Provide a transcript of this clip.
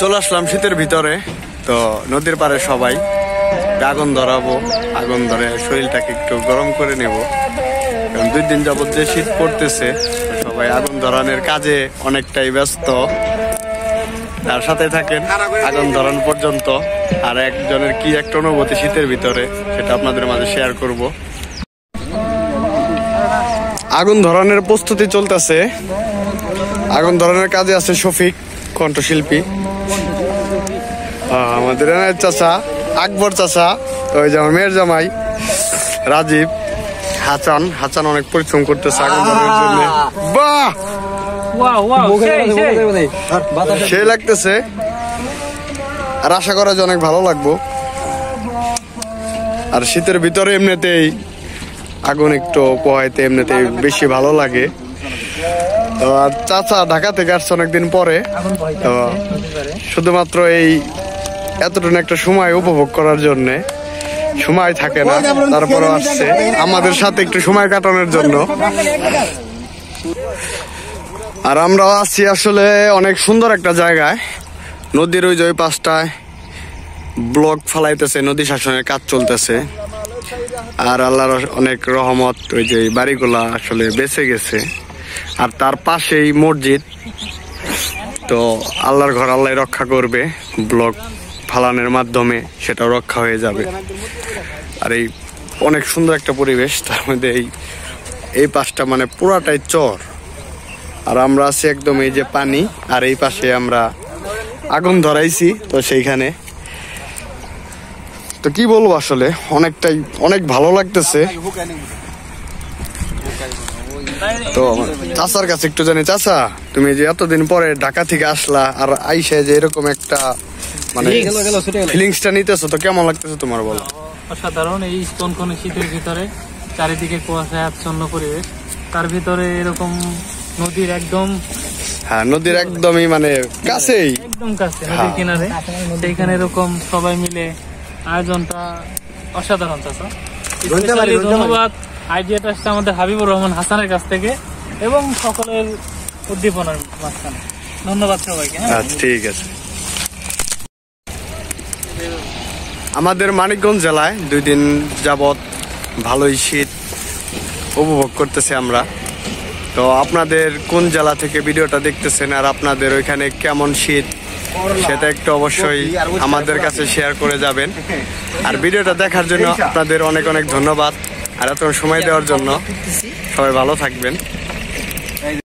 চলে আসলাম শীতের ভিতরে, তো নদীর পাড়ে সবাই আগুন ধরাবো, আগুন ধরে শরীরটাকে একটু গরম করে নেব। কারণ 2 দিন যাবত যে শীত পড়তেছে, সবাই আগুন ধরানোর কাজে অনেকটাই ব্যস্ত। তার সাথে থাকেন আগুন ধরানো পর্যন্ত। আর একজনের কি একটা অনুভূতি শীতের ভিতরে, সেটা আপনাদের মাঝে শেয়ার করব। আগুন ধরানোর প্রস্তুতি চলতেছে। আগুন ধরানোর কাজে আছে শফিক, কণ্ঠশিল্পী, আমাদের চাচা আকবর চাচা, ওই যে আমার মেয়ের জামাই রাজীব, হাসান অনেক পরিশ্রম করতেছে আগুন ধরানোর জন্য। বাহ, সে লাগতেছে। আর আশা করা যায় অনেক ভালো লাগবো। আর শীতের ভিতরে এমনিতেই আগুন একটু পোহাইতে এমনিতেই বেশি ভালো লাগে। তো আর চাচা ঢাকা থেকে আসছে অনেকদিন পরে, তো শুধুমাত্র এই এতটুকু একটা সময় উপভোগ করার জন্য। সময় থাকে না, তারপরে আসছে আমাদের সাথে একটু সময় কাটানোর জন্য। আর আমরা আছি আসলে অনেক সুন্দর একটা জায়গায়, নদীর ওই যে ওই পাশটায় ব্লক ফালাইতেছে, নদী শাসনের কাজ চলতেছে। আর আল্লাহর অনেক রহমত, ওই যে বাড়িগুলা আসলে বেঁচে গেছে। আর তার পাশেই মসজিদ, তো আল্লাহর ঘর আল্লাহ রক্ষা করবে, ব্লক ফালানোর মাধ্যমে সেটাও রক্ষা হয়ে যাবে। আর এই অনেক সুন্দর একটা পরিবেশ, তার মধ্যে এই পাশটা মানে পুরাটাই চর। আর আমরা আছি একদম এই যে পানি, আর এই পাশে আমরা আগুন ধরাইছি। তো সেইখানে তো কি বলবো, আসলে অনেক ভালো লাগতেছে। তো চাচার কাছে একটু জানি, চাচা তুমি যে এতদিন পরে ঢাকা থেকে আসলা, আর আইসা যে এরকম একটা মানে ফিলিংসটা নিতেছো, তো কেমন লাগতেছে তোমার বলো? অসাধারণ। এই কনকনে শীতের ভিতরে চারিদিকে কুয়াশায় আচ্ছন্ন পরিবেশ, তার ভিতরে এরকম নদীর একদম নদীর একদমই মানে কাছেই, একদম কাছে নদীর কিনারে, সেইখানে এরকম সবাই মিলে আয়োজনটা অসাধারণ। চাচা ধন্যবাদ। আইডিয়াটা আসছে আমাদের হাবিবুর রহমান হাসানের কাছ থেকে এবং সকলের উদ্দীপনার মাঝখানে। ধন্যবাদ সবাইকে। আচ্ছা, ঠিক আছে। আমাদের মানিকগঞ্জ জেলায় 2 দিন যাবত ভালোই শীত উপভোগ করতেছি আমরা। তো আপনাদের কোন জেলা থেকে ভিডিওটা দেখতেছেন, আর আপনাদের ওইখানে কেমন শীত, সেটা একটু অবশ্যই আমাদের কাছে শেয়ার করে যাবেন। আর ভিডিওটা দেখার জন্য আপনাদের অনেক অনেক ধন্যবাদ, আর এত সময় দেওয়ার জন্য। সবাই ভালো থাকবেন।